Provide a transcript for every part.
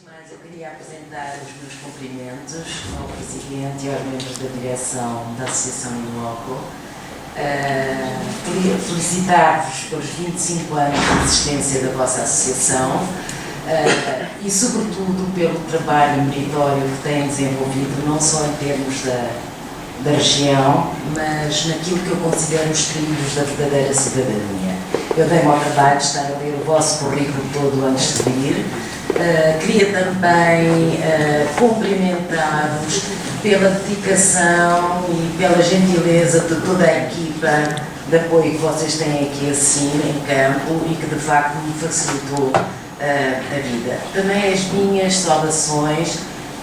Mas eu queria apresentar os meus cumprimentos ao Presidente e aos membros da direção da Associação In Loco. Queria felicitar-vos pelos 25 anos de existência da vossa associação e, sobretudo, pelo trabalho meritório que têm desenvolvido, não só em termos da região, mas naquilo que eu considero os trilhos da verdadeira cidadania. Eu dei-me ao trabalho de estar a ler o vosso currículo todo antes de vir. Queria também cumprimentar-vos pela dedicação e pela gentileza de toda a equipa de apoio que vocês têm aqui assim em campo e que de facto me facilitou a vida. Também as minhas saudações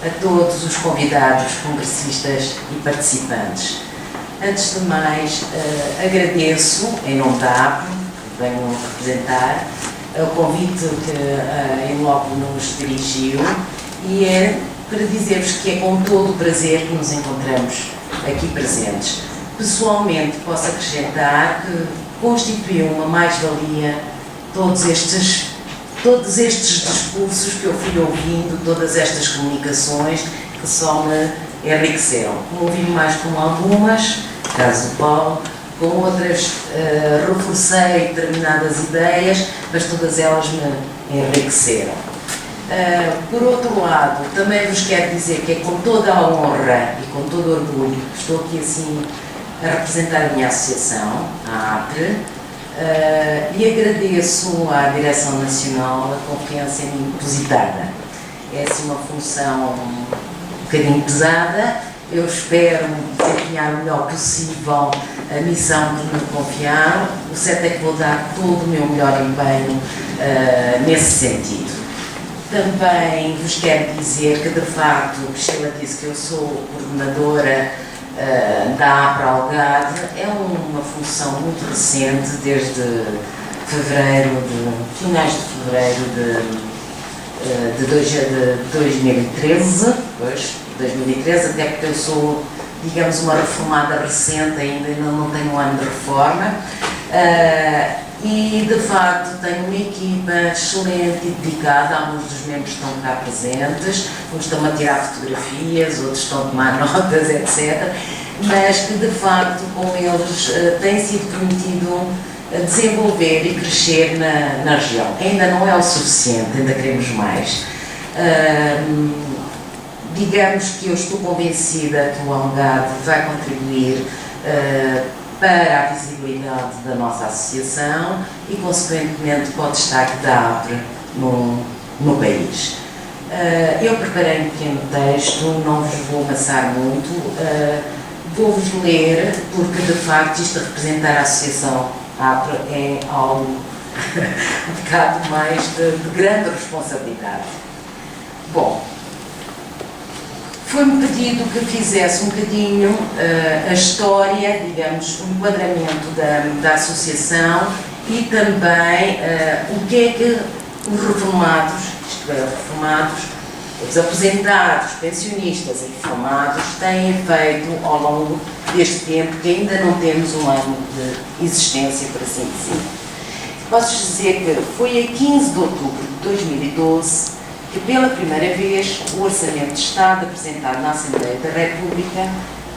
a todos os convidados, congressistas e participantes. Antes de mais, agradeço, em nome da APRO, que venho representar, o convite que a In Loco nos dirigiu e é para dizer-vos que é com todo o prazer que nos encontramos aqui presentes. Pessoalmente, posso acrescentar que constituiu uma mais-valia todos estes discursos que eu fui ouvindo, todas estas comunicações que só me enriqueceram. Ouvi mais com algumas, caso do Paulo, com outras reforcei determinadas ideias, mas todas elas me enriqueceram. Por outro lado, também vos quero dizer que é com toda a honra e com todo o orgulho que estou aqui assim a representar a minha associação, a APRE, e agradeço à Direção Nacional a confiança em mim depositada. É assim uma função um bocadinho pesada. Eu espero desempenhar o melhor possível a missão que me confiaram. O certo é que vou dar todo o meu melhor empenho nesse sentido. Também vos quero dizer que, de facto, Priscila disse que eu sou coordenadora da APRA Algarve. É uma função muito recente, desde finais de fevereiro de 2013, até porque eu sou, digamos, uma reformada recente, ainda não tenho um ano de reforma, e de facto tenho uma equipa excelente e dedicada. Alguns dos membros estão cá presentes, uns estão a tirar fotografias, outros estão a tomar notas, etc. Mas que de facto com eles tem sido permitido desenvolver e crescer na região. Ainda não é o suficiente, ainda queremos mais. Digamos que eu estou convencida que o Algarve vai contribuir para a visibilidade da nossa associação e, consequentemente, para o destaque da APRE no país. Eu preparei um pequeno texto, não vos vou amassar muito, vou-vos ler, porque, de facto, isto de representar a associação APRE é algo um bocado mais de grande responsabilidade. Bom, foi-me pedido que fizesse um bocadinho a história, digamos, o enquadramento da associação e também o que é que os reformados, isto é, os aposentados, pensionistas e reformados têm feito ao longo deste tempo, que ainda não temos um ano de existência, por assim dizer. Posso dizer que foi a 15 de outubro de 2012 que pela primeira vez o Orçamento de Estado apresentado na Assembleia da República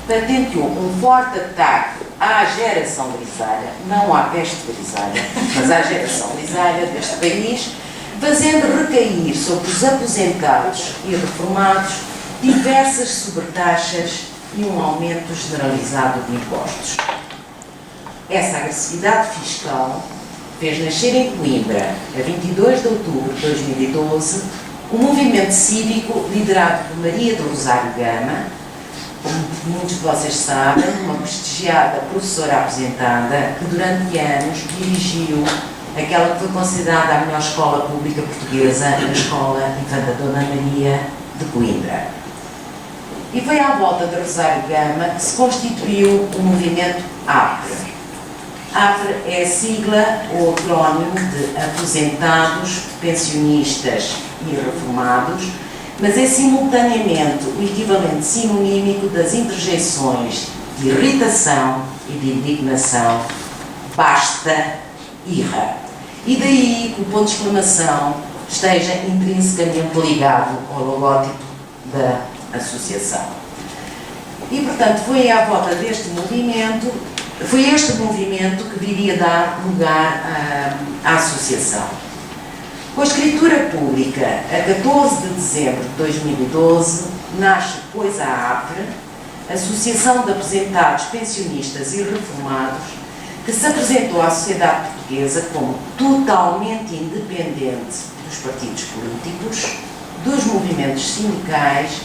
patenteou um forte ataque à geração grisalha, não à peste grisalha, mas à geração grisalha deste país, fazendo recair sobre os aposentados e reformados diversas sobretaxas e um aumento generalizado de impostos. Essa agressividade fiscal fez nascer em Coimbra, a 22 de outubro de 2012, um movimento cívico liderado por Maria do Rosário Gama, como muitos de vocês sabem, uma prestigiada professora aposentada que durante anos dirigiu aquela que foi considerada a melhor escola pública portuguesa, a Escola Infanta Dona Maria de Coimbra. E foi à volta de Rosário Gama que se constituiu o movimento APRE. APRE é a sigla ou acrónimo de Aposentados, Pensionistas e Reformados, mas é simultaneamente o equivalente sinonímico das interjeições de irritação e de indignação, basta, irra. E daí que o ponto de exclamação esteja intrinsecamente ligado ao logótipo da associação. E, portanto, foi à volta deste movimento, foi este movimento que viria dar lugar à associação. Com a escritura pública, a 14 de dezembro de 2012, nasce, pois, a APRE, Associação de Aposentados, Pensionistas e Reformados, que se apresentou à sociedade portuguesa como totalmente independente dos partidos políticos, dos movimentos sindicais,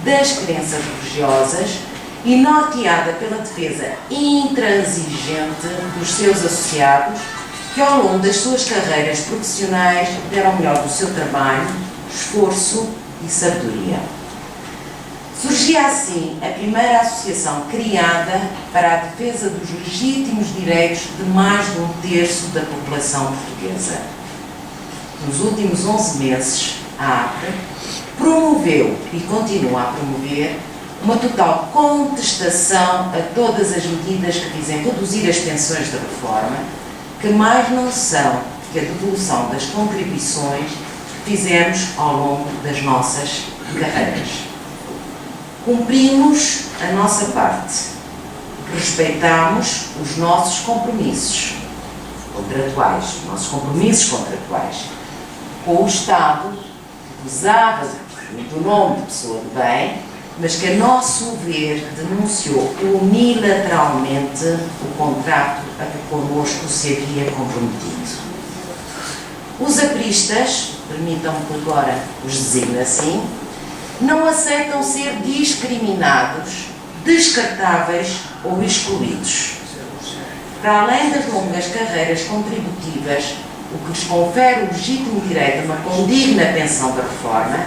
das crenças religiosas e norteada pela defesa intransigente dos seus associados, que ao longo das suas carreiras profissionais deram o melhor do seu trabalho, esforço e sabedoria. Surgia assim a primeira associação criada para a defesa dos legítimos direitos de mais de um terço da população portuguesa. Nos últimos 11 meses, a APRE promoveu e continua a promover uma total contestação a todas as medidas que visem reduzir as pensões de reforma, que mais não são que a devolução das contribuições que fizemos ao longo das nossas carreiras. Cumprimos a nossa parte, respeitamos os nossos compromissos contratuais, com o Estado, que usava do nome de pessoa de bem, mas que, a nosso ver, denunciou unilateralmente o contrato a que connosco se havia comprometido. Os apristas, permitam-me que agora os designe assim, não aceitam ser discriminados, descartáveis ou excluídos. Para além das longas carreiras contributivas, o que lhes confere o legítimo direito a uma condigna pensão da reforma,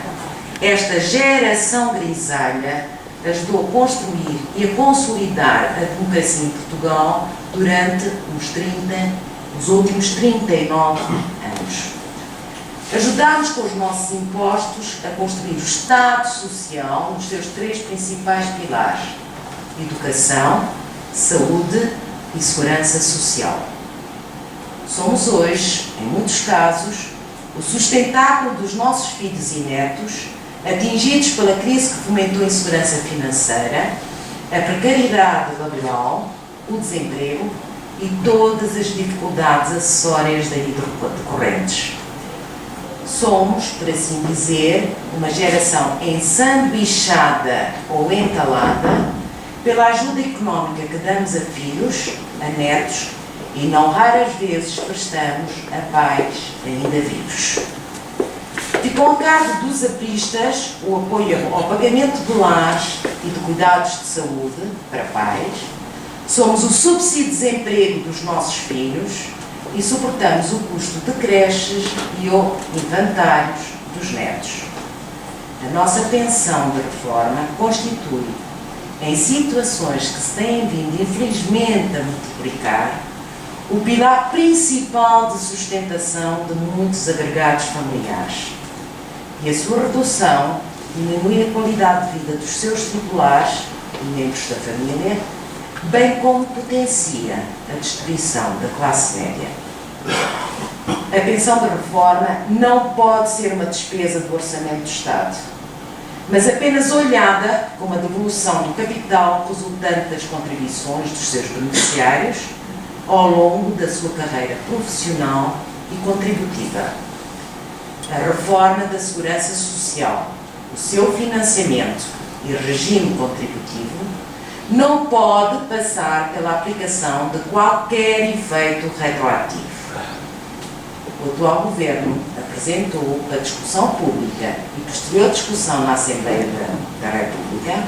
esta geração grisalha ajudou a construir e a consolidar a democracia em Portugal durante os últimos 39 anos. Ajudámos com os nossos impostos a construir o Estado Social nos seus 3 principais pilares: educação, saúde e segurança social. Somos hoje, em muitos casos, o sustentáculo dos nossos filhos e netos, atingidos pela crise que fomentou a insegurança financeira, a precariedade laboral, o desemprego e todas as dificuldades acessórias daí decorrentes. Somos, por assim dizer, uma geração ensanduichada ou entalada pela ajuda económica que damos a filhos, a netos, e não raras vezes prestamos a pais ainda vivos. Ficou a cargo dos apristas o apoio ao pagamento de lares e de cuidados de saúde para pais, somos o subsídio de desemprego dos nossos filhos e suportamos o custo de creches e ou inventários dos netos. A nossa pensão de reforma constitui, em situações que se têm vindo infelizmente a multiplicar, o pilar principal de sustentação de muitos agregados familiares. E a sua redução diminui a qualidade de vida dos seus titulares e membros da família, bem como potencia a destruição da classe média. A pensão de reforma não pode ser uma despesa do orçamento do Estado, mas apenas olhada como a devolução do capital resultante das contribuições dos seus beneficiários ao longo da sua carreira profissional e contributiva. A reforma da segurança social, o seu financiamento e regime contributivo não pode passar pela aplicação de qualquer efeito retroativo. O atual Governo apresentou a discussão pública e posterior discussão na Assembleia da República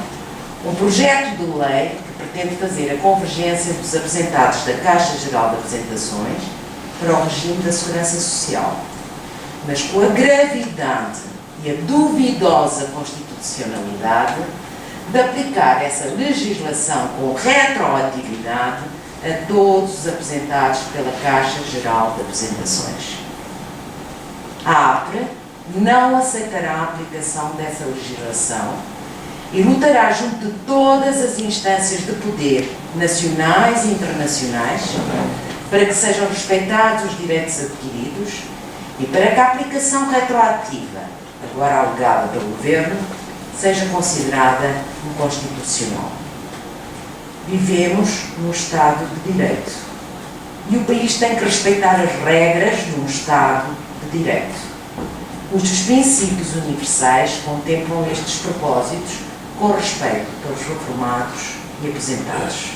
um projeto de lei que pretende fazer a convergência dos aposentados da Caixa Geral de Aposentações para o regime da Segurança Social, mas com a gravidade e a duvidosa constitucionalidade de aplicar essa legislação com retroatividade a todos os aposentados pela Caixa Geral de Aposentações. A APRE não aceitará a aplicação dessa legislação e lutará junto de todas as instâncias de poder, nacionais e internacionais, para que sejam respeitados os direitos adquiridos e para que a aplicação retroativa, agora alegada pelo Governo, seja considerada inconstitucional. Vivemos no Estado de Direito e o país tem que respeitar as regras de um Estado de Direito, cujos princípios universais contemplam estes propósitos com respeito pelos reformados e aposentados.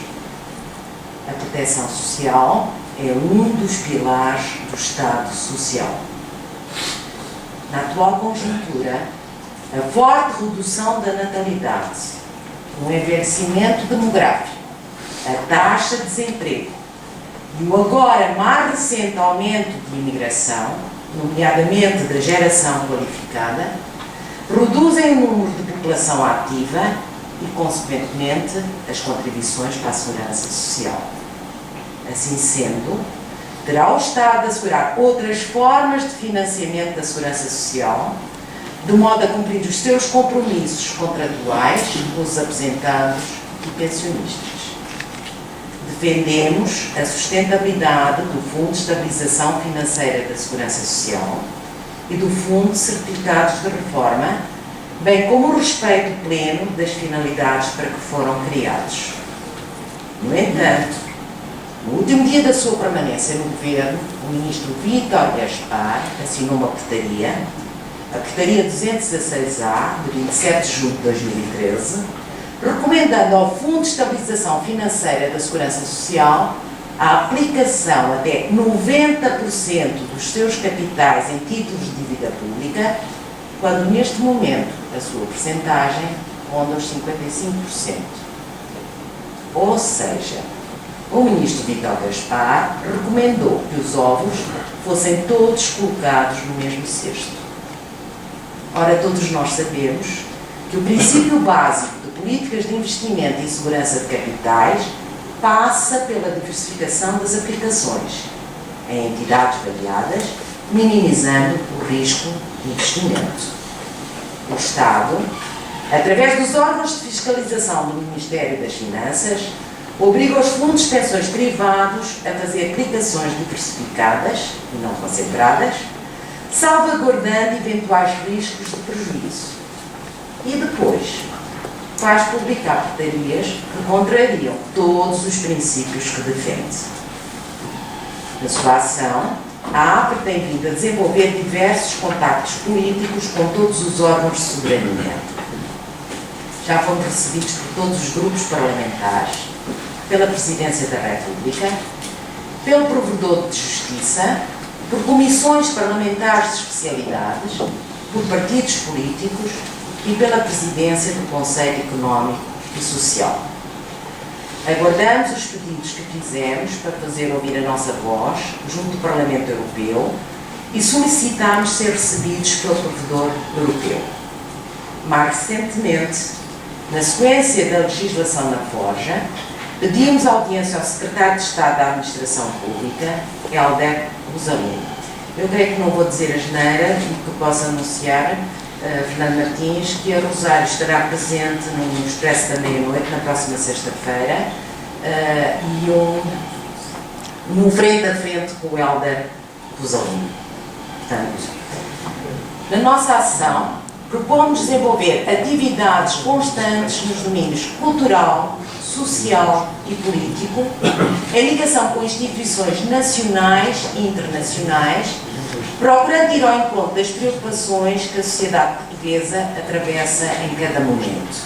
A proteção social é um dos pilares do Estado Social. Na atual conjuntura, a forte redução da natalidade, o envelhecimento demográfico, a taxa de desemprego e o agora mais recente aumento de imigração, nomeadamente da geração qualificada, reduzem o número de população ativa e, consequentemente, as contribuições para a segurança social. Assim sendo, terá o Estado de assegurar outras formas de financiamento da segurança social, de modo a cumprir os seus compromissos contratuais com os aposentados e pensionistas. Defendemos a sustentabilidade do Fundo de Estabilização Financeira da Segurança Social e do Fundo de Certificados de Reforma, bem como o respeito pleno das finalidades para que foram criados. No entanto, no último dia da sua permanência no Governo, o Ministro Vítor Gaspar assinou uma portaria, a Portaria 216-A, de 27 de julho de 2013, recomendando ao Fundo de Estabilização Financeira da Segurança Social a aplicação até 90% dos seus capitais em títulos de dívida pública, quando neste momento a sua percentagem ronda os 55%. Ou seja, o Ministro Vítor Gaspar recomendou que os ovos fossem todos colocados no mesmo cesto. Ora, todos nós sabemos que o princípio básico de políticas de investimento e segurança de capitais passa pela diversificação das aplicações em entidades variadas, minimizando o risco de investimento. O Estado, através dos órgãos de fiscalização do Ministério das Finanças, obriga os fundos de pensões privados a fazer aplicações diversificadas e não concentradas, salvaguardando eventuais riscos de prejuízo. E depois faz publicar portarias que contrariam todos os princípios que defende. Na sua ação, a APRE tem vindo a desenvolver diversos contactos políticos com todos os órgãos de soberania. Já fomos recebidos por todos os grupos parlamentares, pela Presidência da República, pelo Provedor de Justiça, por comissões parlamentares de especialidades, por partidos políticos e pela Presidência do Conselho Económico e Social. Aguardamos os pedidos que fizemos para fazer ouvir a nossa voz junto do Parlamento Europeu e solicitamos ser recebidos pelo Provedor Europeu. Mais recentemente, na sequência da legislação na Forja, pedimos audiência ao Secretário de Estado da Administração Pública, Hélder Rosalino. Eu creio que não vou dizer asneira e que posso anunciar, Fernando Martins, que a Rosário estará presente no Expresso da Meia-Noite, na próxima sexta-feira, e num frente a frente com o Hélder Rosalino. Portanto, na nossa ação, propomos desenvolver atividades constantes nos domínios cultural, social e político, em ligação com instituições nacionais e internacionais, procurando ir ao encontro das preocupações que a sociedade portuguesa atravessa em cada momento.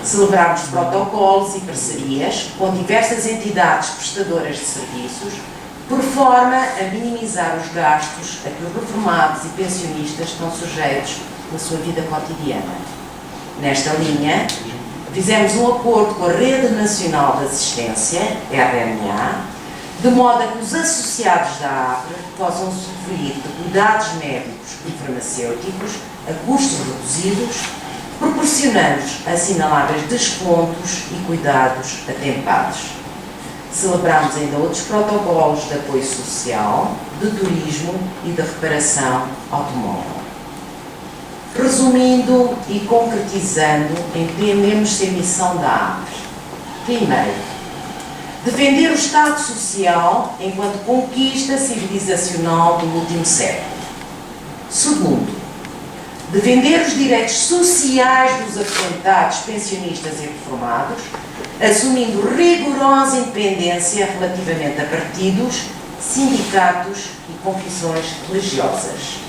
Celebramos protocolos e parcerias com diversas entidades prestadoras de serviços, por forma a minimizar os gastos a que os reformados e pensionistas estão sujeitos na sua vida cotidiana. Nesta linha, fizemos um acordo com a Rede Nacional de Assistência, RNA, de modo a que os associados da APRE possam usufruir de cuidados médicos e farmacêuticos a custos reduzidos, proporcionando-lhes assinaláveis descontos e cuidados atempados. Celebramos ainda outros protocolos de apoio social, de turismo e de reparação automóvel. Resumindo e concretizando, entendemos ser missão da APRE. Primeiro, defender o Estado Social enquanto conquista civilizacional do último século. Segundo, defender os direitos sociais dos aposentados, pensionistas e reformados, assumindo rigorosa independência relativamente a partidos, sindicatos e confissões religiosas.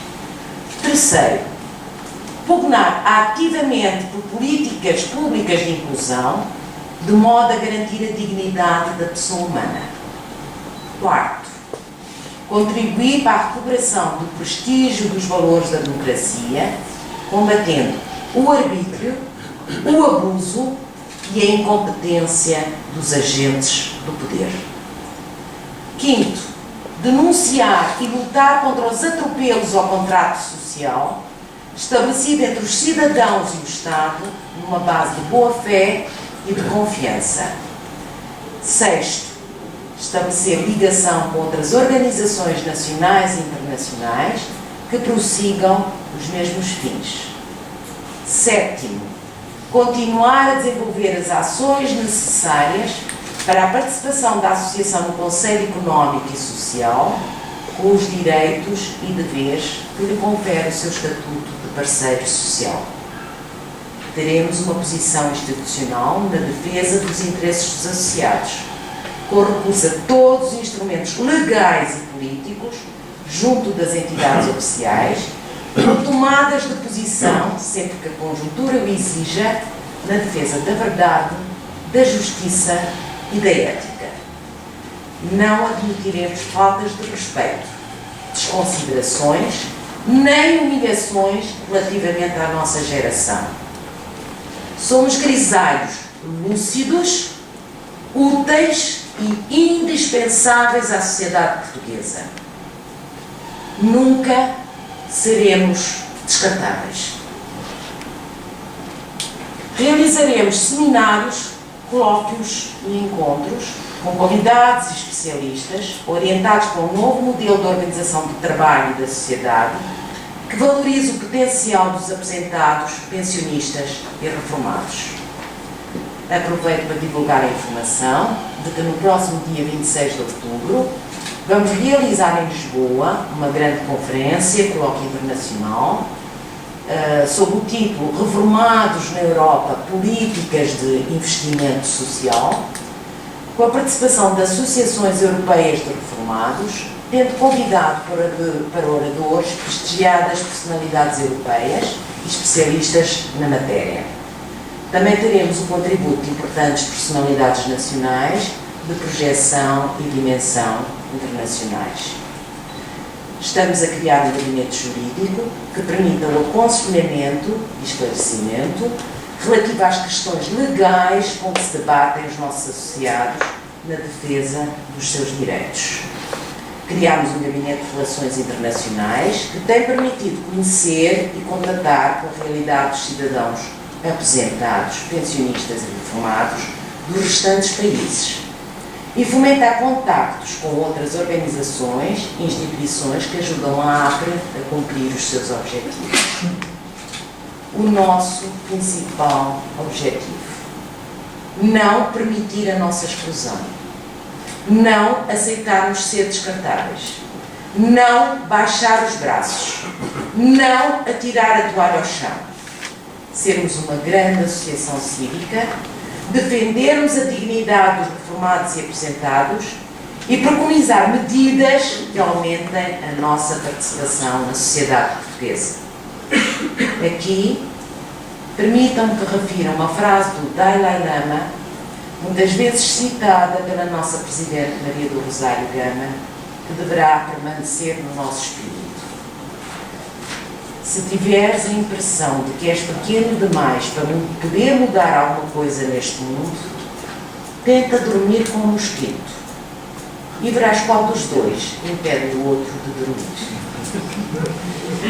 Terceiro, pugnar ativamente por políticas públicas de inclusão, de modo a garantir a dignidade da pessoa humana. Quarto, contribuir para a recuperação do prestígio dos valores da democracia, combatendo o arbítrio, o abuso e a incompetência dos agentes do poder. Quinto, denunciar e lutar contra os atropelos ao contrato social, estabelecido entre os cidadãos e o Estado, numa base de boa-fé e de confiança. Sexto, estabelecer ligação com outras organizações nacionais e internacionais que prossigam os mesmos fins. Sétimo, continuar a desenvolver as ações necessárias para a participação da Associação no Conselho Económico e Social, com os direitos e deveres que lhe confere o seu estatuto de parceiro social. Teremos uma posição institucional na defesa dos interesses dos associados, com recurso a todos os instrumentos legais e políticos, junto das entidades oficiais, com tomadas de posição, sempre que a conjuntura o exija, na defesa da verdade, da justiça e da ética. Não admitiremos faltas de respeito, desconsiderações, nem humilhações relativamente à nossa geração. Somos grisalhos lúcidos, úteis e indispensáveis à sociedade portuguesa. Nunca seremos descartáveis. Realizaremos seminários, colóquios e encontros com convidados e especialistas orientados para um novo modelo de organização do trabalho e da sociedade que valorize o potencial dos aposentados, pensionistas e reformados. Aproveito para divulgar a informação de que no próximo dia 26 de outubro vamos realizar em Lisboa uma grande conferência, colóquio internacional, sob o título Reformados na Europa, Políticas de Investimento Social, com a participação de associações europeias de reformados, tendo convidado para oradores prestigiadas personalidades europeias e especialistas na matéria. Também teremos o contributo de importantes personalidades nacionais de projeção e dimensão internacionais. Estamos a criar um gabinete jurídico que permita o aconselhamento e esclarecimento relativo às questões legais com que se debatem os nossos associados na defesa dos seus direitos. Criámos um gabinete de relações internacionais que tem permitido conhecer e contatar com a realidade dos cidadãos aposentados, pensionistas e reformados dos restantes países e fomentar contactos com outras organizações e instituições que ajudam a APRE a cumprir os seus objetivos. O nosso principal objetivo: não permitir a nossa exclusão, não aceitarmos ser descartáveis, não baixar os braços, não atirar a toalha ao chão, sermos uma grande associação cívica, defendermos a dignidade dos reformados e aposentados e preconizar medidas que aumentem a nossa participação na sociedade portuguesa. Aqui, permitam-me que refira uma frase do Dalai Lama, muitas vezes citada pela nossa Presidente Maria do Rosário Gama, que deverá permanecer no nosso espírito. Se tiveres a impressão de que és pequeno demais para poder mudar alguma coisa neste mundo, tenta dormir com um mosquito e verás qual dos dois impede o outro de dormir.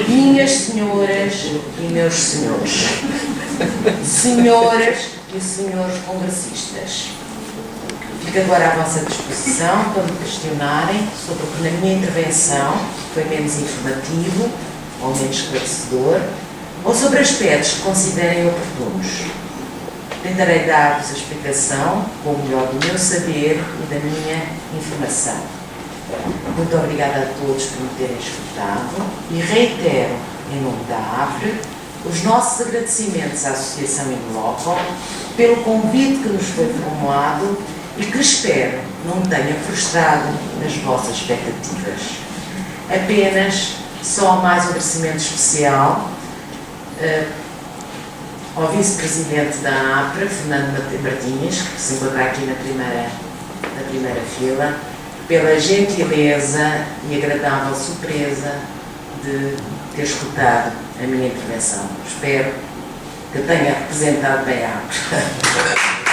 Minhas senhoras e meus senhores, senhoras e senhores congressistas, fico agora à vossa disposição para me questionarem sobre o que na minha intervenção foi menos informativo ou menos esclarecedor, ou sobre aspectos que considerem oportunos. Tentarei dar-vos a explicação com o melhor do meu saber e da minha informação. Muito obrigada a todos por me terem escutado e reitero, em nome da AFRE, os nossos agradecimentos à Associação In Loco pelo convite que nos foi formulado e que espero não tenha frustrado as vossas expectativas. Apenas só mais um agradecimento especial ao Vice-Presidente da APRA, Fernando Martins, que se encontra aqui na primeira fila, pela gentileza e agradável surpresa de ter escutado a minha intervenção. Espero que tenha representado bem a APRA.